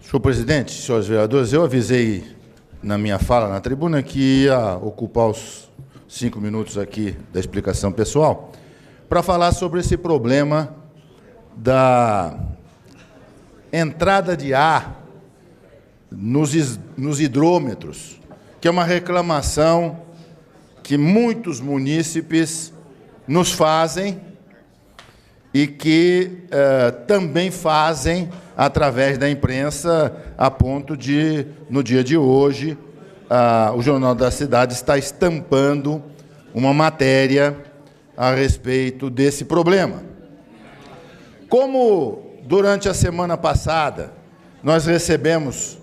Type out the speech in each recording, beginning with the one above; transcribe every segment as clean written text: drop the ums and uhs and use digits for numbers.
Senhor presidente, senhores vereadores, eu avisei na minha fala na tribuna que ia ocupar os 5 minutos aqui da explicação pessoal para falar sobre esse problema da entrada de ar nos hidrômetros, que é uma reclamação que muitos munícipes nos fazem e que também fazem através da imprensa, a ponto de, no dia de hoje, o Jornal da Cidade está estampando uma matéria a respeito desse problema. Como durante a semana passada nós recebemos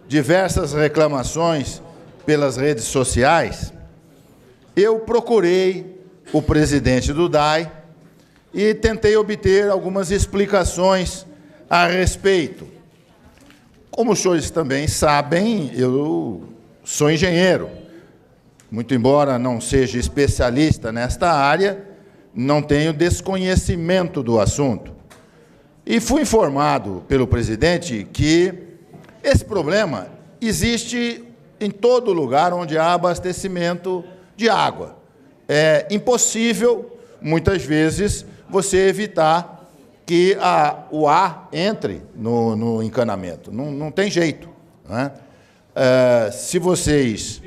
diversas reclamações pelas redes sociais, eu procurei o presidente do DAI e tentei obter algumas explicações a respeito. Como os senhores também sabem, eu sou engenheiro. Muito embora não seja especialista nesta área, não tenho desconhecimento do assunto. E fui informado pelo presidente que esse problema existe em todo lugar onde há abastecimento de água. É impossível, muitas vezes, você evitar que o ar entre no encanamento. Não tem jeito, né? Se vocês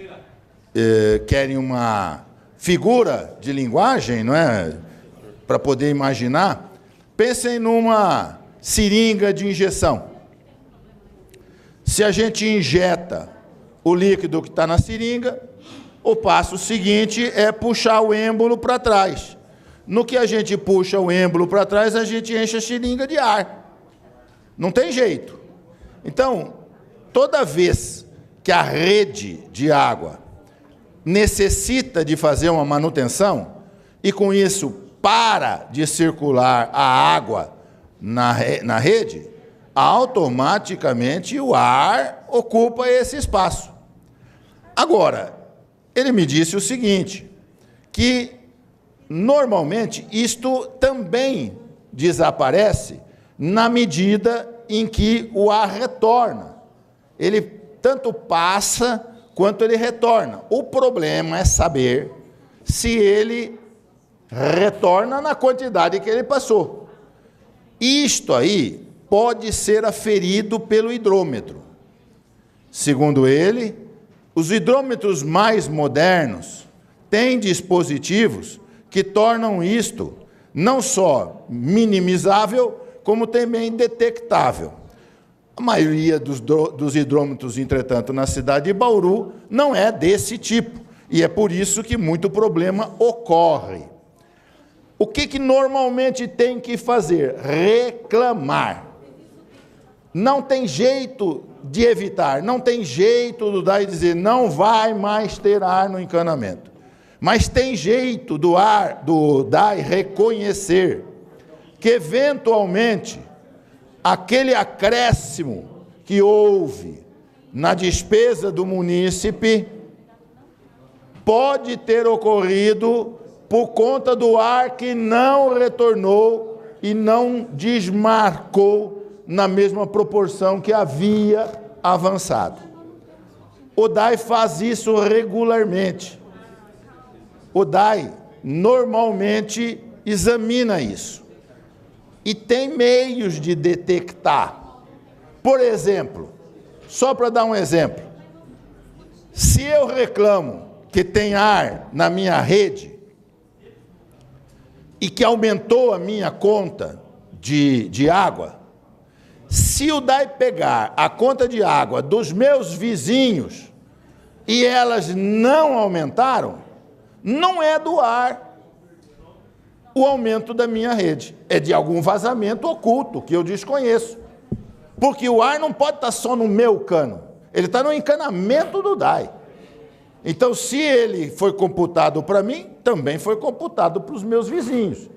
querem uma figura de linguagem, não é, para poder imaginar, pensem numa seringa de injeção. Se a gente injeta o líquido que está na seringa, o passo seguinte é puxar o êmbolo para trás. No que a gente puxa o êmbolo para trás, a gente enche a seringa de ar. Não tem jeito. Então, toda vez que a rede de água necessita de fazer uma manutenção, e com isso para de circular a água na rede, automaticamente o ar ocupa esse espaço. Agora, ele me disse o seguinte, que normalmente, isto também desaparece na medida em que o ar retorna. Ele tanto passa quanto ele retorna. O problema é saber se ele retorna na quantidade que ele passou. Isto aí pode ser aferido pelo hidrômetro. Segundo ele, os hidrômetros mais modernos têm dispositivos que tornam isto não só minimizável, como também detectável. A maioria dos hidrômetros, entretanto, na cidade de Bauru, não é desse tipo, e é por isso que muito problema ocorre. O que normalmente tem que fazer? Reclamar. Não tem jeito de evitar, não tem jeito do DAI dizer não vai mais ter ar no encanamento. Mas tem jeito do DAI reconhecer que, eventualmente, aquele acréscimo que houve na despesa do munícipe pode ter ocorrido por conta do ar que não retornou e não desmarcou na mesma proporção que havia avançado. O DAI faz isso regularmente. O DAI normalmente examina isso e tem meios de detectar. Por exemplo, só para dar um exemplo, se eu reclamo que tem ar na minha rede e que aumentou a minha conta de água, se o DAI pegar a conta de água dos meus vizinhos e elas não aumentaram, não é do ar o aumento da minha rede, é de algum vazamento oculto que eu desconheço. Porque o ar não pode estar só no meu cano, ele está no encanamento do DAI. Então, se ele foi computado para mim, também foi computado para os meus vizinhos.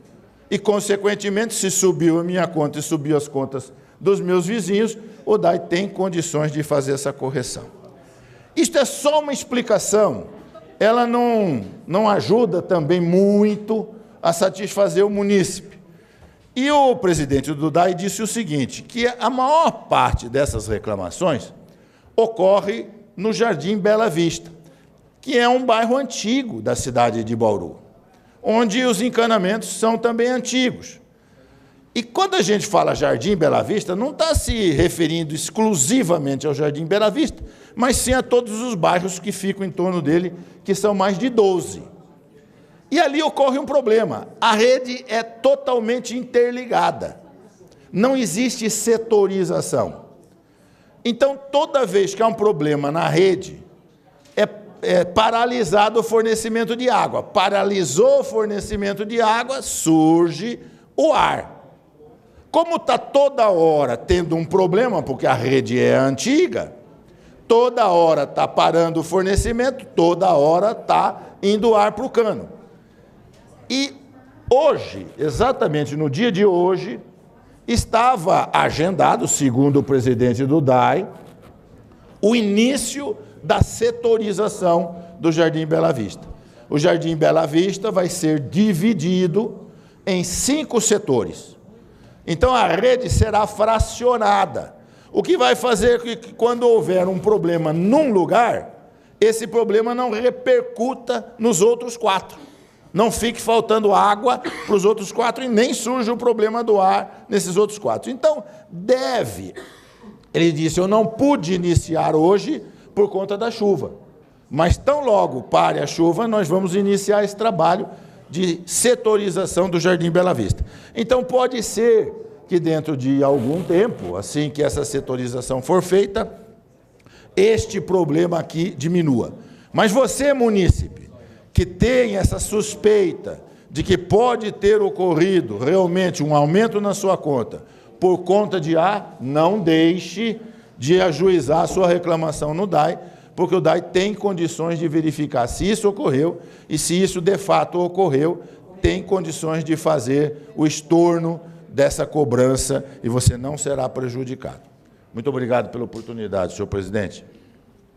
E, consequentemente, se subiu a minha conta e subiu as contas dos meus vizinhos, o DAI tem condições de fazer essa correção. Isto é só uma explicação. Ela não ajuda também muito a satisfazer o munícipe. E o presidente do DAI disse o seguinte, que a maior parte dessas reclamações ocorre no Jardim Bela Vista, que é um bairro antigo da cidade de Bauru, onde os encanamentos são também antigos. E quando a gente fala Jardim Bela Vista, não está se referindo exclusivamente ao Jardim Bela Vista, mas sim a todos os bairros que ficam em torno dele, que são mais de 12. E ali ocorre um problema. A rede é totalmente interligada. Não existe setorização. Então, toda vez que há um problema na rede, é paralisado o fornecimento de água. Paralisou o fornecimento de água, surge o ar. Como está toda hora tendo um problema, porque a rede é antiga, toda hora está parando o fornecimento, toda hora está indo ar para o cano. E hoje, exatamente no dia de hoje, estava agendado, segundo o presidente do DAI, o início da setorização do Jardim Bela Vista. O Jardim Bela Vista vai ser dividido em 5 setores. Então, a rede será fracionada, o que vai fazer que, quando houver um problema num lugar, esse problema não repercuta nos outros 4. Não fique faltando água para os outros 4 e nem surja o problema do ar nesses outros 4. Então, ele disse, eu não pude iniciar hoje por conta da chuva, mas tão logo pare a chuva, nós vamos iniciar esse trabalho de setorização do Jardim Bela Vista. Então, pode ser que dentro de algum tempo, assim que essa setorização for feita, este problema aqui diminua. Mas você, munícipe, que tem essa suspeita de que pode ter ocorrido realmente um aumento na sua conta por conta de ar, não deixe de ajuizar a sua reclamação no DAI, porque o DAI tem condições de verificar se isso ocorreu e se isso de fato ocorreu, tem condições de fazer o estorno dessa cobrança e você não será prejudicado. Muito obrigado pela oportunidade, senhor presidente.